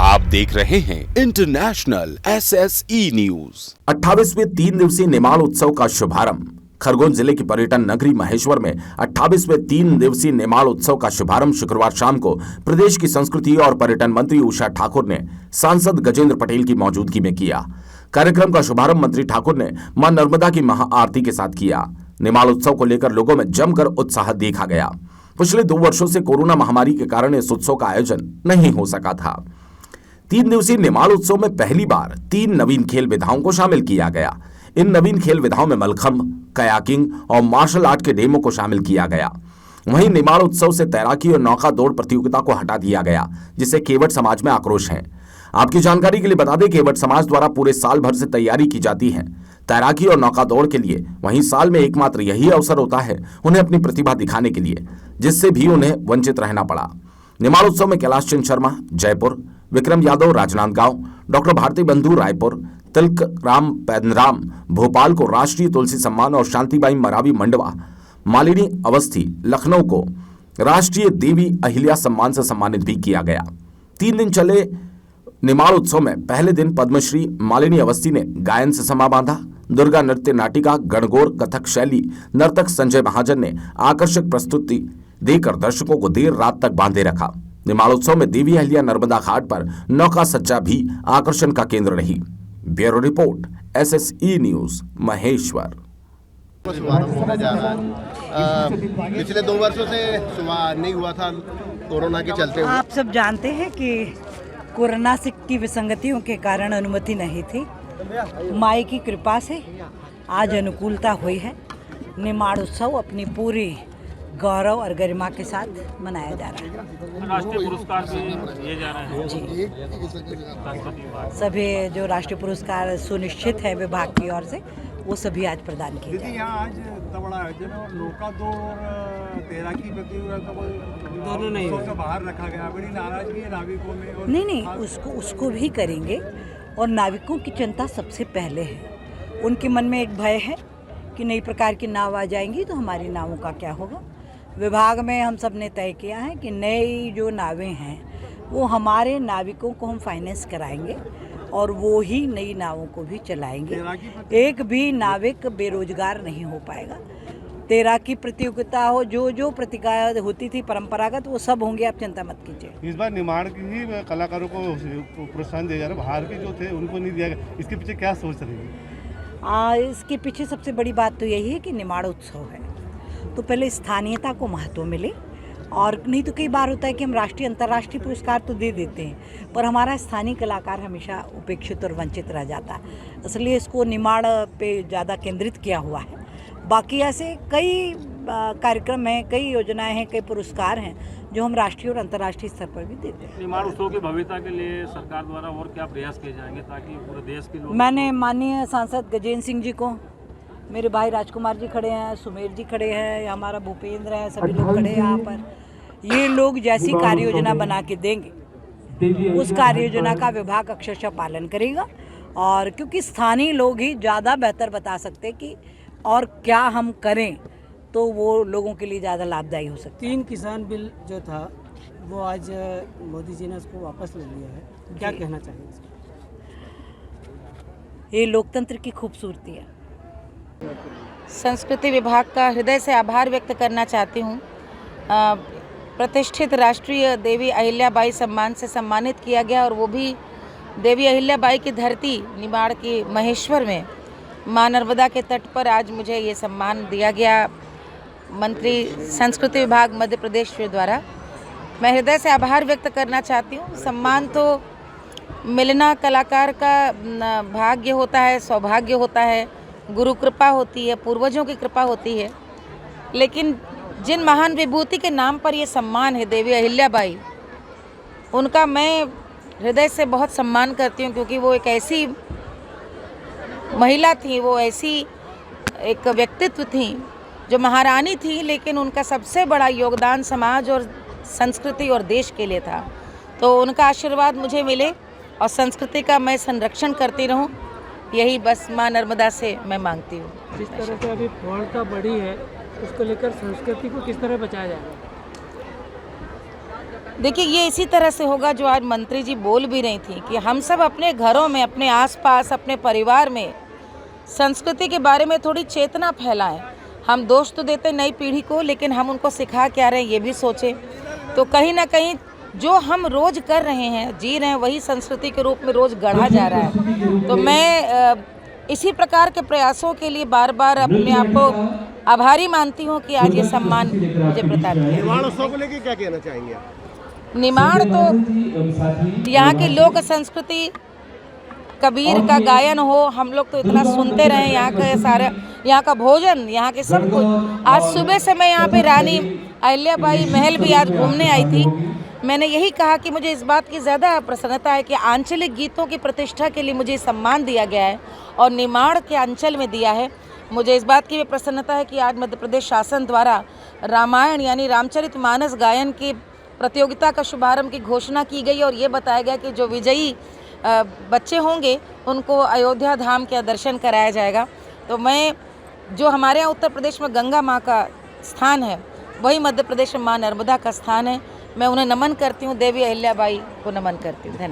आप देख रहे हैं इंटरनेशनल SSE न्यूज। 28वें 3 दिवसीय निमाड़ उत्सव का शुभारंभ। खरगोन जिले की पर्यटन नगरी महेश्वर में 28वें 3 दिवसीय निमाड़ उत्सव का शुभारंभ शुक्रवार शाम को प्रदेश की संस्कृति और पर्यटन मंत्री उषा ठाकुर ने सांसद गजेंद्र पटेल की मौजूदगी में किया। कार्यक्रम का शुभारंभ मंत्री ठाकुर ने मां नर्मदा की महाआरती के साथ किया। निमाड़ उत्सव को लेकर लोगों में जमकर उत्साह देखा गया। पिछले 2 वर्षों से कोरोना महामारी के कारण इस उत्सव का आयोजन नहीं हो सका था। 3 दिवसीय निमाड़ उत्सव में पहली बार 3 नवीन खेल विधाओं को शामिल किया गया। इन नवीन खेल विधाओं में मलखंभ, कयाकिंग और मार्शल आर्ट के डेमो को शामिल किया गया। वहीं निमाड़ उत्सव से तैराकी और नौका दौड़ प्रतियोगिता को हटा दिया गया, जिससे केवट समाज में आक्रोश है। आपकी जानकारी के लिए बता दें, केवट समाज द्वारा पूरे साल भर से तैयारी की जाती है तैराकी और नौका दौड़ के लिए। वहीं साल में एकमात्र यही अवसर होता है उन्हें अपनी प्रतिभा दिखाने के लिए, जिससे भी उन्हें वंचित रहना पड़ा। निमाड़ उत्सव में कैलाश चंद शर्मा जयपुर, विक्रम यादव राजनांदगांव, डॉक्टर भारती बंधु रायपुर, तिलक राम पैदराम भोपाल को राष्ट्रीय तुलसी सम्मान और शांतिबाई मरावी मंडवा, मालिनी अवस्थी लखनऊ को राष्ट्रीय देवी अहिल्या सम्मान से सम्मानित भी किया गया। 3 दिन चले निमाड़ उत्सव में पहले दिन पद्मश्री मालिनी अवस्थी ने गायन से समा बांधा। दुर्गा नृत्य नाटिका गणगौर कथक शैली नर्तक संजय महाजन ने आकर्षक प्रस्तुति देकर दर्शकों को देर रात तक बांधे रखा। निमाड़ उत्सव में देवी अहिल्या नर्मदा घाट पर नौका सज्जा भी आकर्षण का केंद्र रही। Bureau report SSE news Maheshwar. शुभारंभ होने जा रहा है। पिछले 2 वर्षों से शुभारंभ नहीं हुआ था कोरोना के चलते हुए। आप सब जानते हैं कि कोरोना से की विसंगतियों के कारण अनुमति नहीं थी। माई की कृपा से आज अनुकूलता हुई है। निमाड़ उत्सव अपनी पूरी गौरव और गरिमा के साथ मनाया जा रहा है। राष्ट्रीय पुरस्कार भी दिए जा रहे हैं जी। सभी जो राष्ट्रीय पुरस्कार सुनिश्चित है विभाग की ओर से, वो सभी आज प्रदान किए जाएंगे। यहाँ आज बड़ा आयोजन और नौका दौड़ और तैराकी प्रतियोगिता दोनों नहीं से बाहर रखा गया। बड़ी नाराजगी है नाविकों में। और नहीं उसको भी करेंगे। और नाविकों की चिंता सबसे पहले है। उनके मन में एक भय है कि नई प्रकार की नाव आ जाएंगी तो हमारी नावों का क्या होगा। विभाग में हम सब ने तय किया है कि नई जो नावें हैं वो हमारे नाविकों को हम फाइनेंस कराएंगे और वो ही नई नावों को भी चलाएंगे। एक भी नाविक बेरोजगार नहीं हो पाएगा। तैराकी प्रतियोगिता हो, जो प्रतियोगिता होती थी परंपरागत, वो सब होंगे, आप चिंता मत कीजिए। इस बार निमाड़ की ही कलाकारों को प्रोत्साहन दिया जा रहा है, बाहर के जो थे उनको नहीं दिया गया। इसके पीछे क्या सोच रही है? इसके पीछे सबसे बड़ी बात तो यही है कि निमाड़ उत्सव है तो पहले स्थानीयता को महत्व मिले। और नहीं तो कई बार होता है कि हम राष्ट्रीय अंतर्राष्ट्रीय पुरस्कार तो दे देते हैं, पर हमारा स्थानीय कलाकार हमेशा उपेक्षित और वंचित रह जाता है। इसलिए इसको निमाड़ पे ज़्यादा केंद्रित किया हुआ है। बाकी ऐसे कई कार्यक्रम हैं, कई योजनाएं हैं, कई पुरस्कार हैं जो हम राष्ट्रीय और अंतर्राष्ट्रीय स्तर पर भी देते हैं। निमाड़ उत्सव की भव्यता के लिए सरकार द्वारा और क्या प्रयास किए जाएंगे ताकि पूरे देश के लोग। मैंने माननीय सांसद गजेंद्र सिंह जी को, मेरे भाई राजकुमार जी खड़े हैं, सुमेर जी खड़े हैं, हमारा भूपेंद्र है, सभी लोग खड़े हैं यहाँ पर। ये लोग जैसी कार्य योजना बना के देंगे उस कार्य योजना का विभाग अक्षरशः पालन करेगा। और क्योंकि स्थानीय लोग ही ज़्यादा बेहतर बता सकते हैं कि और क्या हम करें तो वो लोगों के लिए ज़्यादा लाभदायी हो सकता है। 3 किसान बिल जो था वो आज मोदी जी ने उसको वापस ले लिया है, क्या कहना चाहिए? ये लोकतंत्र की खूबसूरती है। संस्कृति विभाग का हृदय से आभार व्यक्त करना चाहती हूँ। प्रतिष्ठित राष्ट्रीय देवी अहिल्याबाई सम्मान से सम्मानित किया गया और वो भी देवी अहिल्याबाई की धरती निमाड़ की महेश्वर में मां नर्मदा के तट पर आज मुझे ये सम्मान दिया गया मंत्री संस्कृति विभाग मध्य प्रदेश द्वारा। मैं हृदय से आभार व्यक्त करना चाहती हूँ। सम्मान तो मिलना कलाकार का भाग्य होता है, सौभाग्य होता है, गुरु कृपा होती है, पूर्वजों की कृपा होती है। लेकिन जिन महान विभूति के नाम पर ये सम्मान है देवी अहिल्याबाई, उनका मैं हृदय से बहुत सम्मान करती हूँ, क्योंकि वो एक ऐसी महिला थी, वो ऐसी एक व्यक्तित्व थी जो महारानी थी, लेकिन उनका सबसे बड़ा योगदान समाज और संस्कृति और देश के लिए था। तो उनका आशीर्वाद मुझे मिले और संस्कृति का मैं संरक्षण करती रहूं, यही बस मां नर्मदा से मैं मांगती हूँ। जिस तरह से अभी प्रौढ़ता बढ़ी है, उसको लेकर संस्कृति को किस तरह बचाया जाएगा? देखिए, ये इसी तरह से होगा जो आज मंत्री जी बोल भी रही थी कि हम सब अपने घरों में, अपने आसपास, अपने परिवार में संस्कृति के बारे में थोड़ी चेतना फैलाएं। हम दोष तो देते नई पीढ़ी को, लेकिन हम उनको सिखा क्या रहे हैं ये भी सोचें। तो कहीं ना कहीं जो हम रोज़ कर रहे हैं, जी रहे हैं, वही संस्कृति के रूप में रोज़ गढ़ा जा रहा है। तो मैं इसी प्रकार के प्रयासों के लिए बार बार अपने आप को आभारी मानती हूँ कि आज ये सम्मान मुझे प्रदान किया। निमाड़ उत्सव को लेकर क्या कहना चाहेंगे आप? निमाड़ तो यहाँ की लोक संस्कृति, कबीर का गायन हो, हम लोग तो इतना सुनते रहे। यहाँ का सारा, यहाँ का भोजन, यहाँ के सब कुछ। आज सुबह से मैं यहाँ पे रानी अहिल्याबाई महल भी आज घूमने आई थी। मैंने यही कहा कि मुझे इस बात की ज़्यादा प्रसन्नता है कि आंचलिक गीतों की प्रतिष्ठा के लिए मुझे सम्मान दिया गया है और निमाड़ के अंचल में दिया है। मुझे इस बात की भी प्रसन्नता है कि आज मध्य प्रदेश शासन द्वारा रामायण यानी रामचरितमानस गायन की प्रतियोगिता का शुभारंभ की घोषणा की गई और ये बताया गया कि जो विजयी बच्चे होंगे उनको अयोध्या धाम के दर्शन कराया जाएगा। तो मैं, जो हमारे यहाँ उत्तर प्रदेश में गंगा माँ का स्थान है, वही मध्य प्रदेश में माँ नर्मदा का स्थान है। मैं उन्हें नमन करती हूँ, देवी अहिल्याबाई को नमन करती हूँ। धन्यवाद।